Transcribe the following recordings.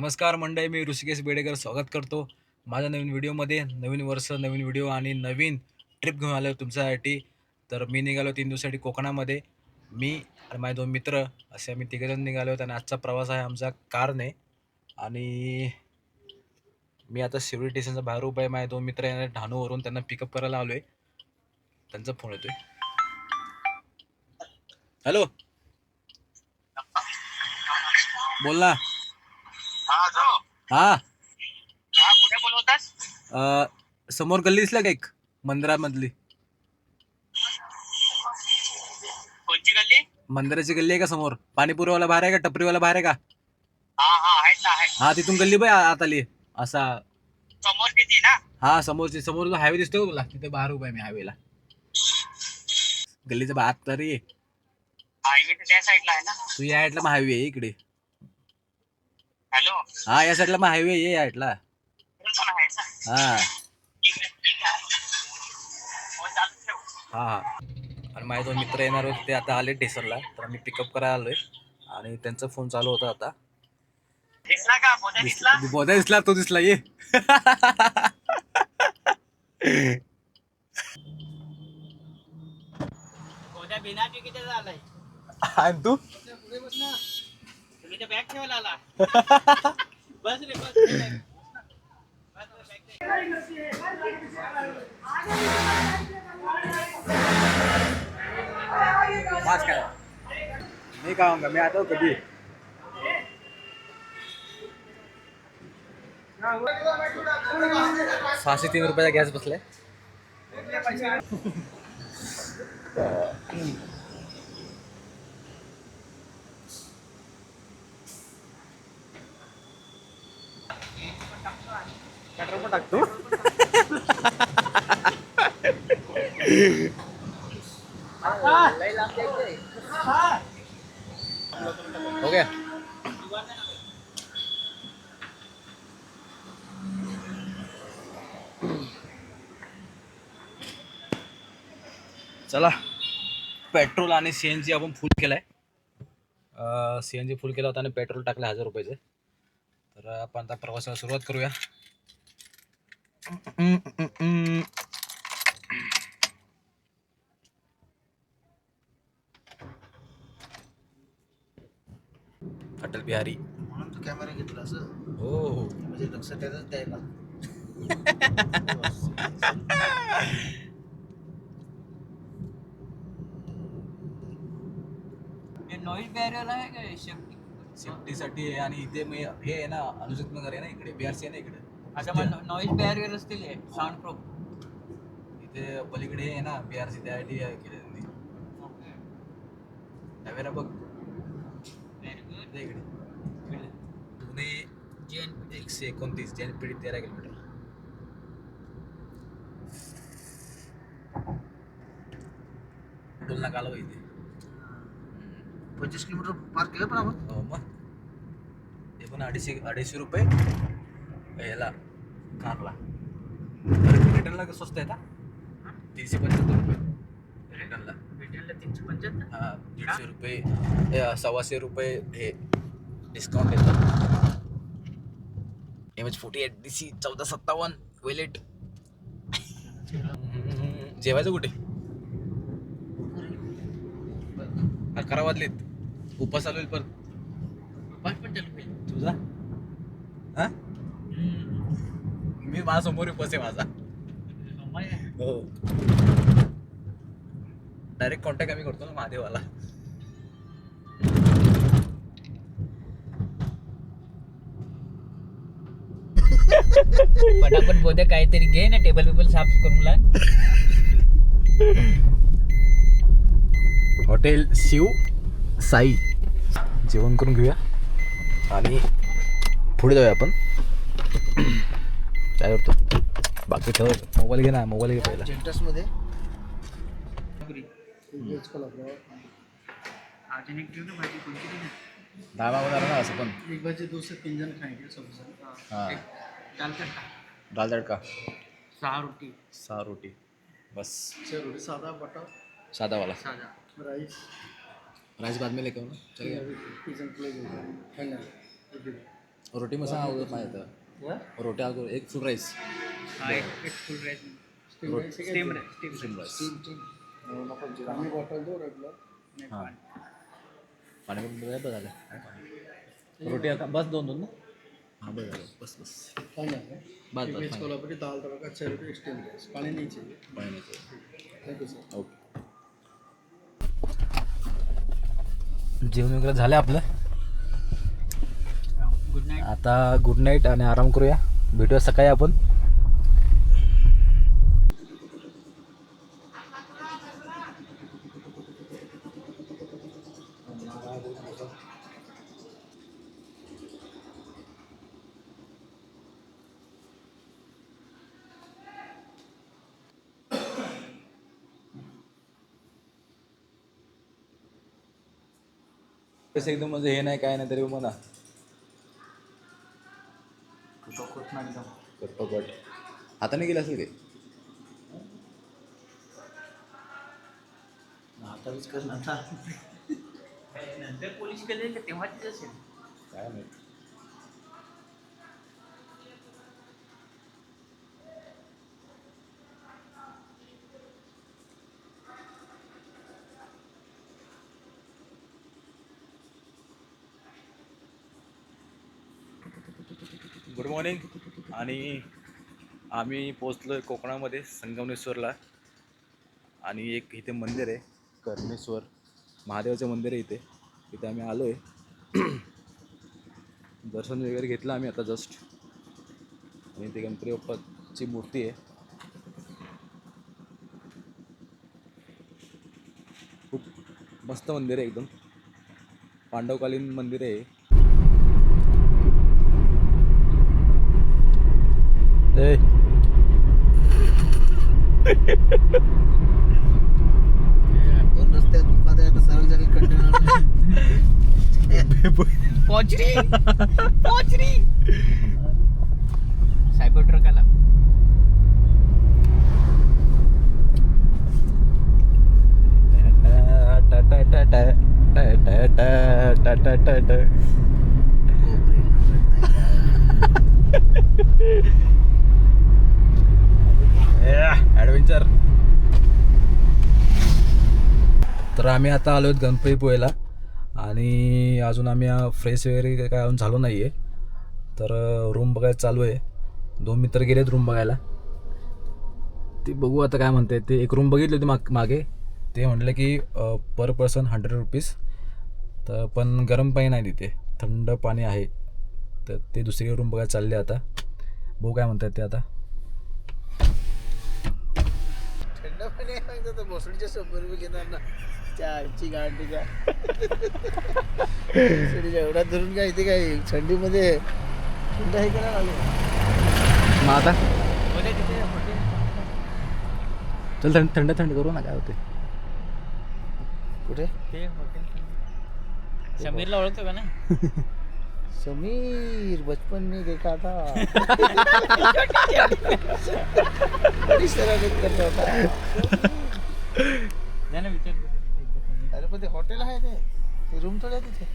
नमस्कार मंडळी, मी ऋषिकेश बेडेकर स्वागत करतो माझ्या नवीन व्हिडिओमध्ये. नवीन वर्ष, नवीन व्हिडिओ आणि नवीन ट्रिप घेऊन आलो तुमच्यासाठी. तर मी निघालो 3 दिवसासाठी कोकणामध्ये. मी आणि माझे 2 मित्र असे आम्ही तिघंजण निघालो आणि आजचा प्रवास आहे आमचा कारने. आणि मी आता शिवडी स्टेशनच्या बाहेर उभा आहे. माझे 2 मित्र येणार डहाणूवरून, त्यांना पिकअप करायला आलोय. त्यांचा फोन येतोय. हॅलो, बोल ना. हा, कुठे बोलवतास? समोर गल्ली दिसला का एक मंदिरामधली? कोणची गल्ली? मंदिराची गल्ली आहे का समोर? पाणीपुरीवाला बाहेर आहे का? टपरीवाला बाहेर आहे का? हा आहेत ना आहेत. हा, तिथून गल्ली बाई आत आली असा. समोर किती ना? हा, समोरची समोर जो हायवे दिसतोय तुला, तिथे बाहेर उभा आहे मी हायवेला. गल्लीच्या बाहेर तरी हायवे त्या साईडला आहे ना? तू या साईडला मग हायवे आहे इकडे. हॅलो, हा, या साईडला मग हायवे आहे, या साईडला. पण आहे का? हा ठीक आहे. हो, चालू ठेव. हा हा. आणि माझे 2 मित्र येणार होते, ते आता आले स्टेशनला, तर आम्ही पिकअप करायला आलोय. आणि त्यांचा फोन चालू होता आता. दिसला का? पोते दिसला? बोधा दिसला, तो दिसला, ये. पोत्या बिना तिकीट झालाय. आणि तू तुम्ही ते बॅग ठेवायला आला. बस रे बस. पास काय नाही खाऊंगा मी आता कधी. ₹603 गॅस बसलाय. पेट्रोल पण टाकतो. ओके, चला. पेट्रोल आणि CNG आपण फुल केलाय. CNG फुल केला होता आणि पेट्रोल टाकलं ₹1000. तर आपण आता प्रवासाला सुरुवात करूया. अटल बिहारी. म्हणून तू कॅमेरा घेतला असं हो हो. म्हणजे लक्षात येतच द्यायला. नॉईज बॅरियर आहे का? सेफ्टीसाठी आहे. आणि इथे हे आहे ना, अनुजित नगर आहे ना, इकडे BRC आहे ना इकडे. अच्छा, मग नॉईज बॅरियर असतील हे साऊंड प्रूफ. इथे पलीकडे हे आहे ना BRC, त्यासाठी केले त्यांनी. कॅमेरा बघ इथे इकडे. Pune JNPT 129, JNPT 13 kilometre. Toll नाका आला इथे. 25 किलोमीटर पार केलं पण आपण. हो मग. ते पण ₹250 याला कारला. रिटर्नला स्वस्त आहे का? ₹375 रिटर्नला. भेटेल 375. हा, ₹150 ₹125 हे डिस्काउंट येतं. MH48DC 1457 wallet. जेवायचं कुठे? 11 वाजलेत. उपास चालू होईल पण. पण चालू होईल. तुझा? हा, मी माझ्या समोर उपास आहे माझा. हो, डायरेक्ट कॉन्टॅक्ट आम्ही करतो ना महादेवाला. पटापट बोलते, काहीतरी घे ना, टेबल पेबल साफ करून लाग. हॉटेल शिव साई. जेवण करून घेऊया आणि पुढे जाऊया आपण. काय करतो? बाकी ठेव, मोबाईल घे ना, मोबाईल घे पहिला. जेंटसमध्ये अजून एक घेऊ ना भाजी, कोणती घेऊ? दहा मागवणार ना असं पण. एक बजे 2 से 3 जन खाएंगे सब जन. हां, दाल तडका, दाल तडका, 6 रोटी, 6 रोटी बस. 6 रोटी सादा बटर सादा वाला. साधा. राइस राइस बाद में लेके आओ ना, चलेगा. पिजन प्लेट है ना. रोटी मसाला आवडत नाही तर रोटी अगोदर एक फुल राईस हा एक फुल राईस स्टीम राईस आम्ही बॉटल दो रेगुलर हां पाणी पण बघ झालं रोटी आता बस दोन दोन ना हां बस झालं बस बस बस वेज बस कोल्हापुरी दाल तड़का 6 रुपये स्टीम राइस पानी नहीं चाहिए पाणी नाही थैंक यू सर ओके जेवण वगैरे झालं आपलं गुड नाईट. आता गुड नाईट आणि आराम करूया भेटूया सकाळी आपण कसं एकदम म्हणजे हे नाही काय नाही तरी म्हणा कट हाताने गेलं असेल ते आता बीच करना था नंतर पोलीस केले का तेव्हाच असेल. काय माहिती गुड मॉर्निंग आणि आम्ही पोचलो आहे कोकणामध्ये संगमेश्वरला आणि एक इथे मंदिर आहे कर्णेश्वर महादेवाचं मंदिर आहे इथे आम्ही आलो आहे दर्शन वगैरे घेतलं आम्ही आता जस्ट आणि ते गणपती बाप्पाची मूर्ती आहे खूप मस्त मंदिर आहे एकदम पांडवकालीन मंदिर आहे दोन रस्त्यात दुखात आहे तर सरळ जागी कंटेनर पोचरी पोचरी सायबर ट्रक आला. ॲडव्हेंचर तर आम्ही आता आलो आहेत गणपतीपुळेला आणि अजून आम्ही फ्रेश वगैरे काय अजून झालो नाही आहे तर रूम बघायला चालू आहे 2 मित्र गेलेत रूम बघायला ते बघू आता काय म्हणते ते एक रूम बघितली होती मागे ते म्हटलं की पर पर्सन 100 रुपीज तर पण गरम पाणी नाही तिथे थंड पाणी आहे तर ते दुसरी रूम बघायला चालले आता बघू काय म्हणतात ते आता थंड पाणी सांगतो तर भोसडीच्या 100 रुपये घेणार ना चारची गांडी का भोसडीच्या एवढा धरून काय इथे काय थंडीमध्ये थंड हे करायला आलो मग आता मध्ये तिथे हॉटेल चल थंड करू ना काय होते कुठे ते हॉटेल समीरला ओळखतो का ना. समीर बचपन में देखा था बड़ी शरारत करता होता जा ना विचार. अरे पण ते हॉटेल आहे ते रूम थोड्या तिथे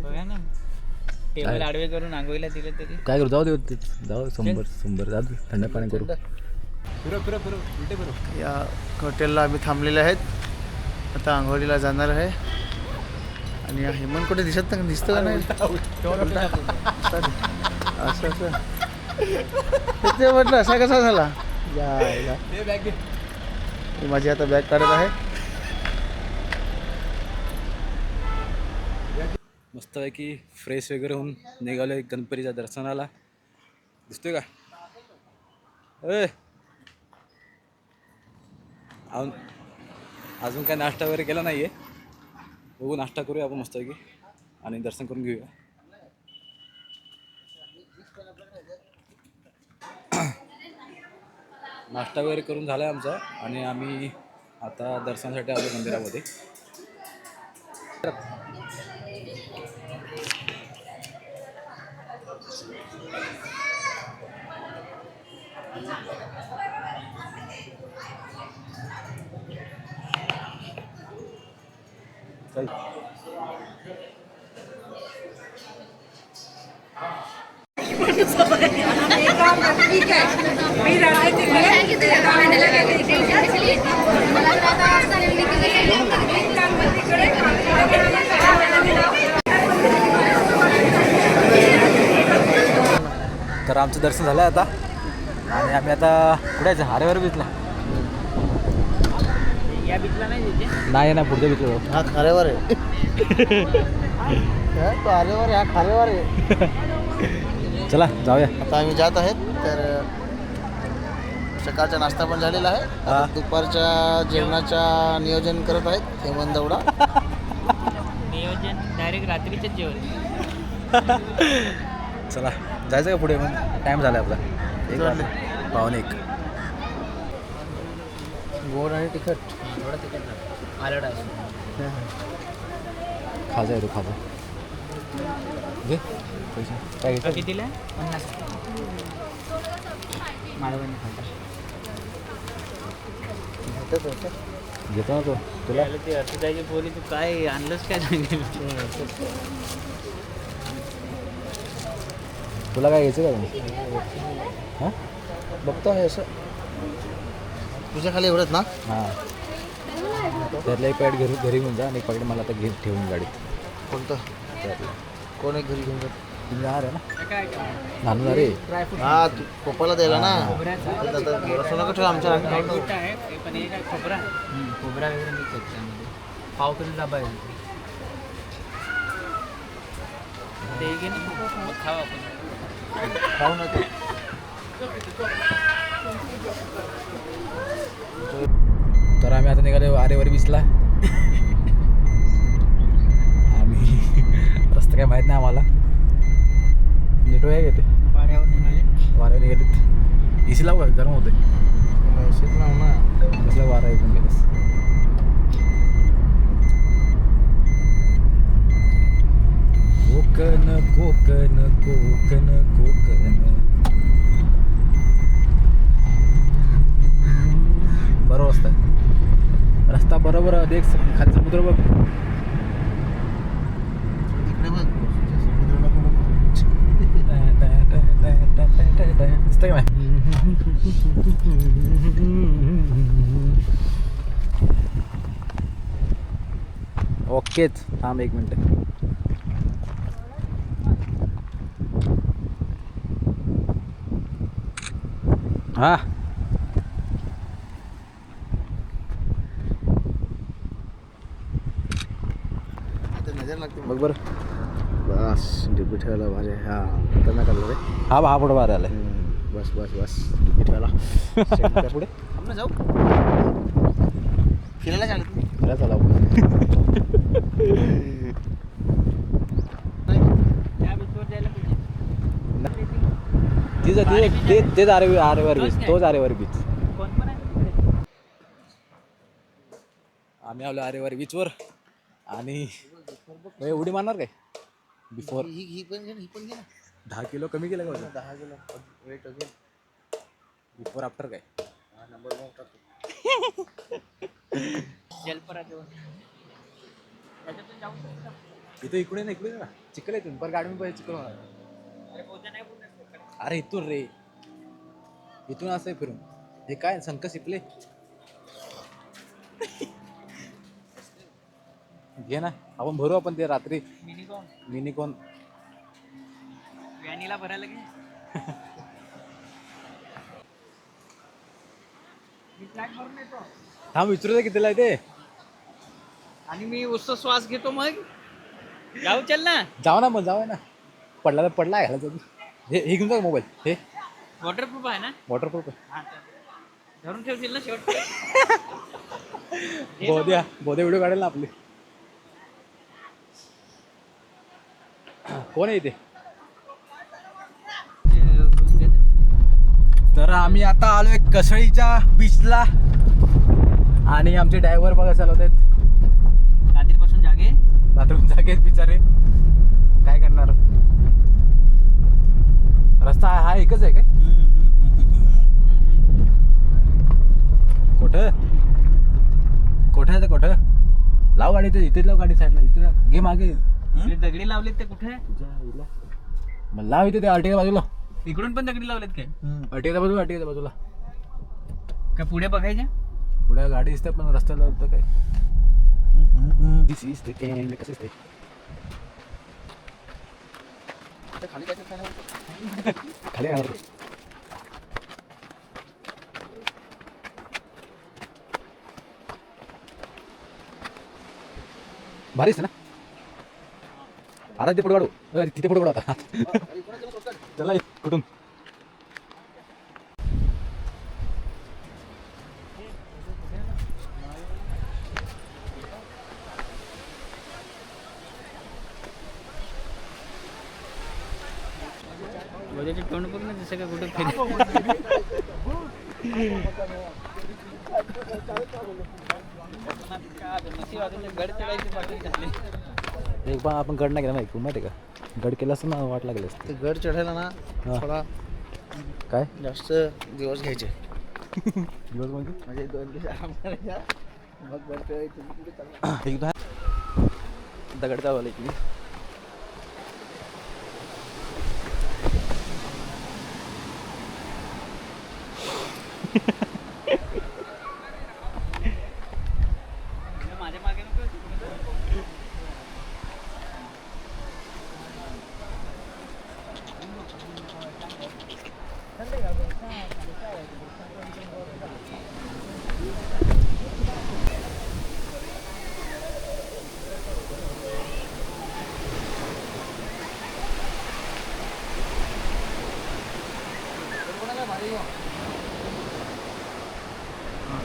बघा ना टेबल आडवे करून आंघोळीला दिलं तरी काय करू जाऊ दे जाऊ शंभर जाऊ दे थंड पाणी करू फिरो उलटे फिरो या हॉटेलला आम्ही थांबलेले आहेत आता आंघोळीला जाणार आहे आणि या हेमंत कुठे दिसतं का नाही असं ते म्हटलं असा कसा झाला मी माझी आता बॅग काढत आहे मस्त आहे की फ्रेश वगैरे होऊन निघालो गणपतीच्या दर्शनाला दिसतोय का अजून काय नाश्ता वगैरे केला नाही आहे बघू नाश्ता करूया आपण मस्त आहे की आणि दर्शन करून घेऊया नाश्ता वगैरे करून झाला आहे आमचा आणि आम्ही आता दर्शनासाठी आलो मंदिरामध्ये चल तर आमचं दर्शन झालं आता आणि आम्ही आता कुठे जायचं आरेवारी बीचला या बीचला नाही जायचे. नाही ना पुढच्या बीचला जाऊ. हा खारेवर आहे तो आरेवर आहे, हा खारेवर आहे. चला जाऊया. आता आम्ही जात आहेत. तर सकाळचा नाश्ता पण झालेला आहे. आता दुपारच्या जेवणाचा नियोजन करत आहेत हेमंत दौडा. नियोजन डायरेक्ट रात्रीचंच जेवण. चला जायचं का पुढे मग टाईम झाला आपला 1 वाजले. 1:15. गोड आणि तिखट. थोडं तिकट आलडा खाजा आहे तू खाजा घे पैसे काय घ्यायचं कितीला 50 मालवणी खातात. घेतो ना तो तुला ते अर्चदाची बोली तू काय आणलंच काय सांगेल. तुला काय घ्यायचं का हां बघतो आहे असं तुझ्या खाली एवढंच ना. हां त्यातलं एक पॅकेट घरी घेऊन जा आणि एक पॅकेट मला आता ठेवून गाडीत. कोणतं त्यातलं कोण एक घरी घेऊन जात. तुम्ही राहणार आहे ना नानू रे ड्रायफ्रूट हा तू पप्पाला द्यायला ना. खोबऱ्याचा थोडंसं नका ठेव आमच्या आम्ही खाऊ. ड्रायफ्रूट आहे पण हे काय खोबरा खोबरा वगैरे मिक्स आहेत त्यामध्ये. पाव किलो डबा आहे ते घे ना मग खाऊ आपण. खाऊ ना तू. तर आम्ही आता निघालो आरेवारी बीचला. आम्ही रस्ता काय माहीत नाही आम्हाला. नेटो आहे का ते वाऱ्यावर निघाले. वाऱ्यावर निघालीत. एसी लावू का गरम होते शिक लाव ना. कसला वारा ऐकून गेलास. कोकण कोकण कोकण कोकण बरोबर असतं रस्ता बरोबर देख खाली समुद्र बघ. तिकडे बघ समुद्र नको बघ. दिसतंय का नाही. ओकेच थांब 1 मिनिट. हा नजर लागते बघ बरं. बस डिब्बी ठेवायला भारी आहे. हा खतरनाक आलं रे. हा पुढं बाहेर आलाय. बस बस बस डिब्बी ठेवायला. पुढे आपण जाऊ फिरायला चालत नाही. चला चला त्या बीचवर जायला पाहिजे. तेच आरेवारी बीच तोच आरेवारी बीच. कोण पण आहे तिकडे? आम्ही आलो आरेवारी बीचवर आणि उडी मारणार काय बिफोर ही पण घे ना, ही पण घे ना. 10 किलो कमी केलं का 10 किलो वेट अजून. बिफोर आफ्टर काय हा नंबर मग टाकतो. जलपरा जवळ त्याच्यातून जाऊ शकतो. इथं इकडे ना चिखल येतून पर गाडी पाहिजे चिखल होणार. अरे पोहता नाही बोलणार. अरे इथून रे इथून असं आहे फिरून हे काय संक शिकले घे ना आपण भरू आपण ते रात्री मिनिकॉन व्हॅनिला भरायला घे. मी फ्लॅट भरून येतो थांब विचारू कितीला आहे ते आणि मी उसचा श्वास घेतो मग जाऊ चल ना. जाऊ ना मग जाऊ ना पडला तर पडला घालायचा हे घेऊन जा मोबाईल हे वॉटरप्रूफ आहे ना. वॉटरप्रूफ हा, धरून ठेवशील ना शेवट. बोधे व्हिडिओ काढेल ना आपली. कोण आहे इथे. तर आम्ही आता आलोय कसळीच्या बीचला आणि आमचे ड्रायव्हर बघा चालवत आहेत. रात्रीपासून जागे रात्रून जागेत बिचारे काय करणार. रस्ता हा एकच आहे काय कुठं लाव गाडी इथे लाव गाडी साईडला इथे घे मागे दगडी लावले ते कुठे मग लाव इथे ते आर्टिका बाजूला इकडून पण दगडी लावलेत काय अटीच्या बाजूला अटीच्या बाजूला का पुढे बघायचे पुढे गाडी दिसते पण रस्त्याला होतं काय दिस इज द एंड कसं दिसते खाली आहे. भारी दिसते ना आता तिथे पुढे काढू तिथे पुढे काढू आता चला कुठून वजाचे तोंड बघ ना जसं का कुठं फिर गड चढायची पाठी झाली एक पण आपण गड नाही केला नाही माहिती आहे का गड केला असं ना वाट लागली असते ते गड चढायला ना हा. थोडा काय जास्त दिवस घ्यायचे दिवस म्हणजे म्हणजे 2 दिवस आराम करायचा मग गड चढायचं पुढे चाललं. एकदा दगड चावलं की माझ्या मागे नको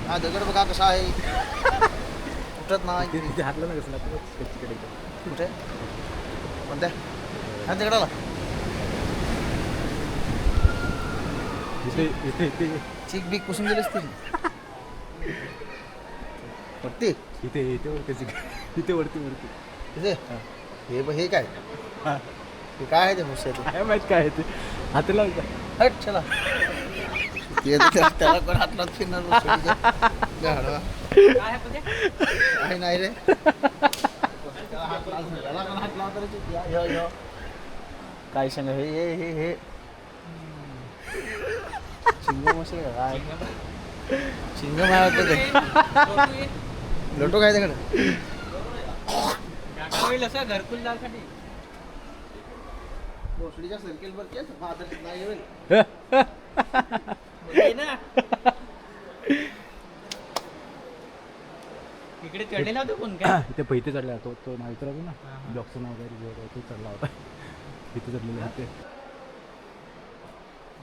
हा दगड बघा कसा आहे उठत नाही तिथे हातला ना कसं लागतं कुठे कोणत्या हा दगडाला इथे इथे इथे चीक बीक पुसून गेले असतील वरती इथे इथे वरती इथे वरती वरती तिथे हे काय हा. हे काय आहे ते भुसे ते काय माहित काय आहे ते हाताला हट चला त्याला कोण हात लावत फिरणार भुसडीच्या गाढवा. काय आहे पद्या? आहे नाही रे त्याला कोण हात लावत रे? ह्यो. काय सांग हे चिंगम असेल का काय चिंगम आहे वाटतं ते लोटो काय तिकडे टाका होईल असं घरकुल जासाठी भोसडीच्या सर्कलवर केस मात्र नाही होईल ये ना इकडे चढलेला होता कोण काय इथे पैते चढला तो तो माहिती राहतो ना जॉक्सन वगैरे तो चढला होता इथे चढलेले होते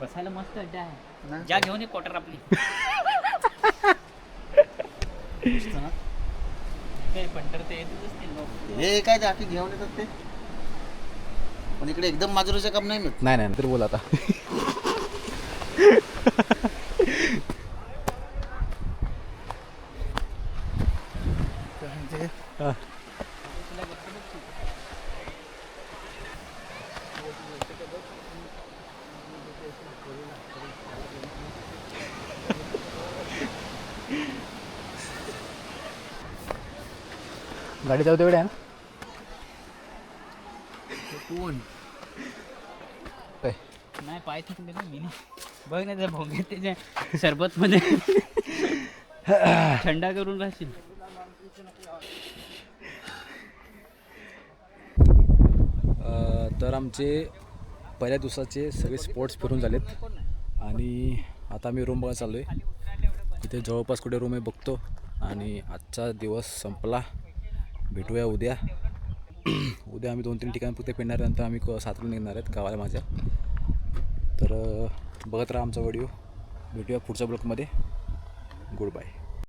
बसायला मस्त अड्डा आहे ना? ज्या घेऊन ये क्वार्टर आपली ते पंटर ते येतच असतील लोक हे काय ते आखी घेऊन येतात ते पण इकडे एकदम माजुरीचं काम नाही मिळत नाही नाही तर बोल आता हा. गाडी जाऊ तेवढे आहे ना कोण काय नाही पाय थकून गेला मी नाही. बघ ना त्या भोंगे त्याच्या सरबत मध्ये थंडा करून राहशील तर आमचे पहिल्या दिवसाचे सगळे स्पॉट्स फिरून झालेत आणि आता आम्ही रूम बघायला चाललो आहे इथे जवळपास कुठे रूम आहे बघतो आणि आजचा दिवस संपला भेटूया उद्या उद्या आम्ही 2-3 ठिकाणी फक्त फिरणार नंतर आम्ही सातारा निघणार आहेत गावाला माझ्या तर बघत राहा आमचा व्हिडिओ भेटूया पुढच्या ब्लॉगमध्ये गुड बाय